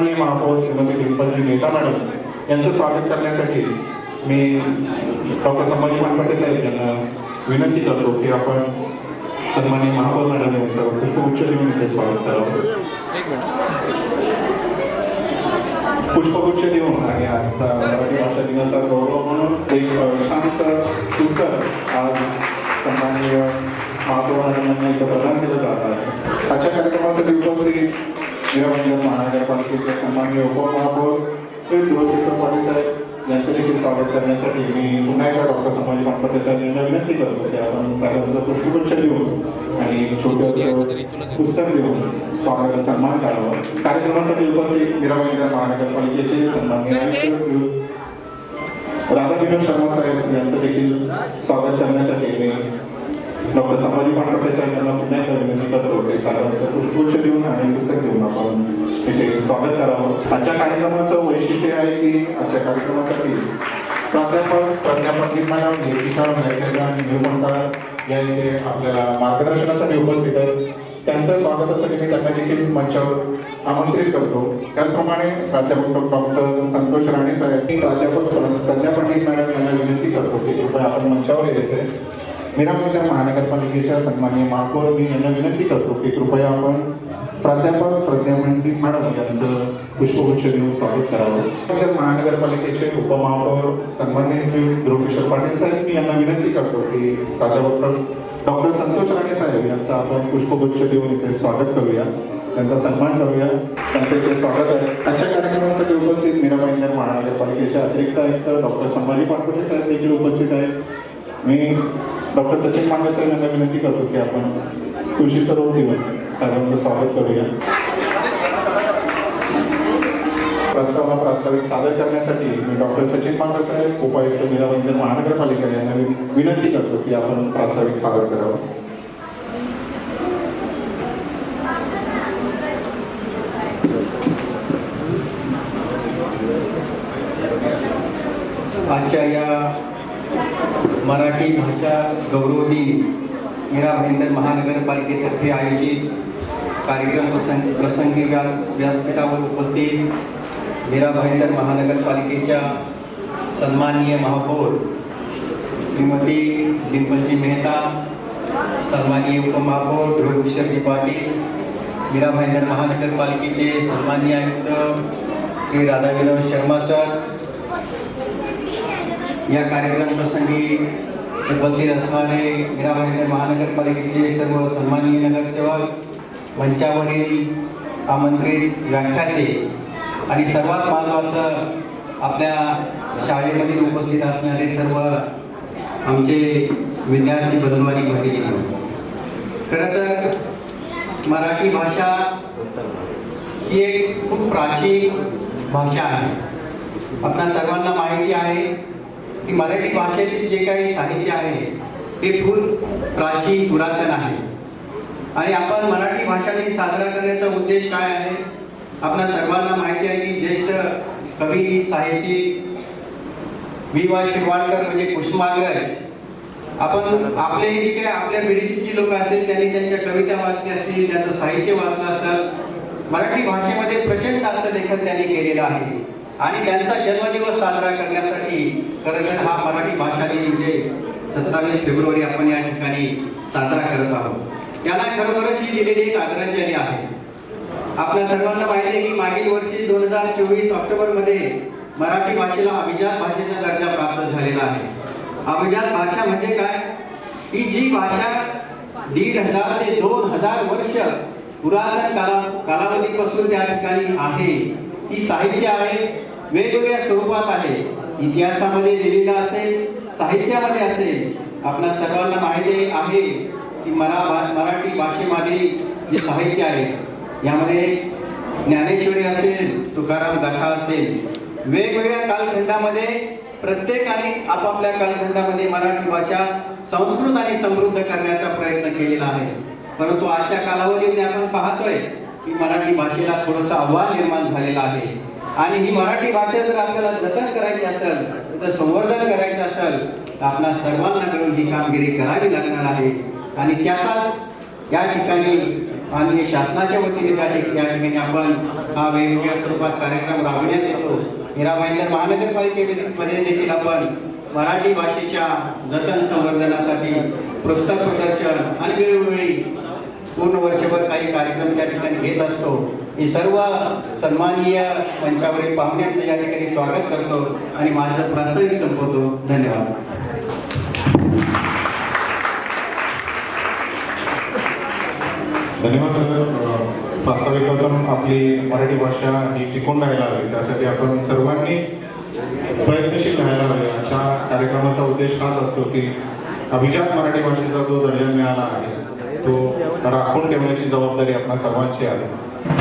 सन्माननीय महापौर श्रीमती डिंपलजी मेहता मॅडम यांचं स्वागत करण्यासाठी मी डॉक्टर संभाजी पानपटे साहेब यांना विनंती करतो की आपण सन्माननीय महापौर मॅडम यांचं पुष्पगुच्छ देऊन इथे स्वागत करावं. पुष्पगुच्छ देऊन आणि आजचा मराठी भाषा दिनाचा गौरव म्हणून एक छानसं पुस्तक आज सन्माननीय महापौर मॅडमांना इथं प्रदान केलं जात आहे. आजच्या कार्यक्रमासाठी उपस्थित मीरा महानगरपालिकेचे सन्माननीय उपमहापौर श्री ध्रुवकिशोर पाटील साहेब यांचं देखील स्वागत करण्यासाठी मी पुन्हा एकदा डॉक्टर संभाजी पानपटे साहेब यांना विनंती करतो की आपण सगळ्यांचं पुष्पगुच्छ देऊन आणि छोटंसं पुस्तक देऊन स्वागत सन्मान करावा. कार्यक्रमासाठी उपस्थित मीरा महानगरपालिकेचे सन्माननीय आयुक्त राधाविनोद शर्मा साहेब यांचं देखील स्वागत करण्यासाठी मी डॉक्टर संभाजी पानपटे साहेब यांना पुन्हा एकदा विनंती करतो की सगळ्यांचं पुष्पगुच्छ देऊन आणि पुस्तक देऊन आपण तिथे स्वागत करावं. आजच्या कार्यक्रमाचं वैशिष्ट्य आहे की आजच्या कार्यक्रमासाठी प्राध्यापक मॅडम लेखिका व्याख्याता आणि निरूपणकार या इथे आपल्याला मार्गदर्शनासाठी उपस्थित आहेत. त्यांचं स्वागतासाठी मी त्यांना देखील मंचावर आमंत्रित करतो. त्याचप्रमाणे प्राध्यापक डॉक्टर संतोष राणे साहेब प्राध्यापक मॅडम यांना विनंती करतो की कृपया आपण मंचावर यायचे. मीरा महानगरपालिकेच्या सन्माननीय महापौर मी यांना विनंती करतो की कृपया आपण प्राध्यापक मॅडम यांचं पुष्पगुच्छ देऊन स्वागत करावं. महानगरपालिकेचे उपमहापौर सन्माननीय श्री ध्रुवकिशोर पाटील साहेब मी यांना विनंती करतो की प्राध्यापक डॉक्टर संतोष राणे साहेब यांचं आपण पुष्पगुच्छ देऊन इथे स्वागत करूया, त्यांचा सन्मान करूया. त्यांचं इथे स्वागत आहे. आजच्या कार्यक्रमासाठी उपस्थित मीरा महानगरपालिकेचे अतिरिक्त आयुक्त डॉक्टर संभाजी पानपटे साहेब देखील उपस्थित आहेत. मी डॉक्टर सचिन मांडे साहेब यांना विनंती करतो की आपण तुळशीचं रोप देऊन सगळ्यांचं स्वागत करूया. प्रास्ताविक सादर करण्यासाठी मी डॉक्टर सचिन मांडे साहेब उपायुक्त मीरा महानगरपालिका यांना विनंती करतो की आपण प्रास्ताविक सादर करावं. आजच्या या मराठी भाषा गौरव दिन मीरा महानगरपालिकेतर्फे आयोजित कार्यक्रम प्रसंगी व्यासपीठावर उपस्थित मीरा महानगरपालिकेच्या सन्माननीय महापौर श्रीमती डिंपलजी मेहता, सन्माननीय उपमहापौर ध्रुवकिशोरजी पाटील, मीरा महानगरपालिकेचे सन्माननीय आयुक्त श्री राधाविनोद शर्मा सर, या कार्यक्रम प्रसंगी उपस्थित असणारे मीरा महानगरपालिकेचे सर्व सन्माननीय नगरसेवक, मंचावरील आमंत्रित व्याख्याते आणि सर्वात महत्त्वाचं आपल्या शाळेमध्ये उपस्थित असणारे सर्व आमचे विद्यार्थी बंधू आणि भगिनी. खरं तर मराठी भाषा ही एक खूप प्राचीन भाषा आहे. आपल्या सर्वांना माहिती आहे की मराठी भाषेतील जे काही साहित्य आहे ते खूप प्राचीन पुरातन आहे आणि आपण मराठी भाषा दिन साजरा करण्याचा उद्देश काय आहे आपल्या सर्वांना माहिती आहे की ज्येष्ठ कवी साहित्यिक वि.वा. शिरवाडकर म्हणजे कुसुमाग्रज, आपण आपले जे काही आपल्या पिढीतील जी लोक असतील त्यांनी त्यांच्या कविता वाचल्या असतील, त्यांचं साहित्य वाचलं असेल. मराठी भाषेमध्ये प्रचंड असं लेखन त्यांनी केलेलं आहे आणि त्यांचा जन्मदिवस साजरा करण्यासाठी खरं तर हा मराठी भाषा दिन म्हणजे 27 फेब्रुवारी आपण या ठिकाणी साजरा करत आहोत. त्यांना खरोखरच ही दिलेली एक आदरांजली आहे. आपल्या सर्वांना माहिती आहे की मागील वर्षी 2024 ऑक्टोबरमध्ये मराठी भाषेला अभिजात भाषेचा दर्जा प्राप्त झालेला आहे. अभिजात भाषा म्हणजे काय? ही जी भाषा 1500 ते 2000 वर्ष पुरातन कालावधीपासून त्या ठिकाणी आहे, ती साहित्य आहे, वेगवेगळ्या स्वरूपात आहे, इतिहासामध्ये लिहिलेलं असेल, साहित्यामध्ये असेल. आपल्या सर्वांना माहिती आहे की मराठी भाषेमधील जे साहित्य आहे यामध्ये ज्ञानेश्वरी असेल, तुकाराम गाथा असेल, वेगवेगळ्या कालखंडामध्ये प्रत्येकाने आपापल्या कालखंडामध्ये मराठी भाषा संस्कृत आणि समृद्ध करण्याचा प्रयत्न केलेला आहे. परंतु आजच्या कालावधीमध्ये आपण पाहतोय की मराठी भाषेला थोडंसं आव्हान निर्माण झालेलं आहे आणि ही मराठी भाषा जर आपल्याला जतन करायची असेल, त्याचं संवर्धन करायचं असेल तर आपल्या सर्वांना मिळून ही कामगिरी करावी लागणार आहे आणि त्याचाच या ठिकाणी आणि शासनाच्या वतीने या ठिकाणी आपण हा वेगवेगळ्या स्वरूपात कार्यक्रम राबविण्यात येतो. मीरा भाईंदर महानगरपालिकेमध्ये देखील आपण मराठी भाषेच्या जतन संवर्धनासाठी पुस्तक प्रदर्शन आणि वेगवेगळी पूर्ण वर्षभर काही कार्यक्रम त्या ठिकाणी घेत असतो. मी सर्व सन्माननीय मंचावरील पाहुण्यांचं या ठिकाणी स्वागत करतो आणि माझं प्रास्ताविक संपवतो. धन्यवाद. धन्यवाद सर. प्रास्ताविकातून आपली मराठी भाषा ही टिकून राहायला हवी, त्यासाठी आपण सर्वांनी प्रयत्नशील राहायला हवे. अशा कार्यक्रमाचा उद्देश हाच असतो की अभिजात मराठी भाषेचा जो दर्जा मिळाला आहे तो राखून ठेवण्याची जबाबदारी आपल्या सर्वांची आहे.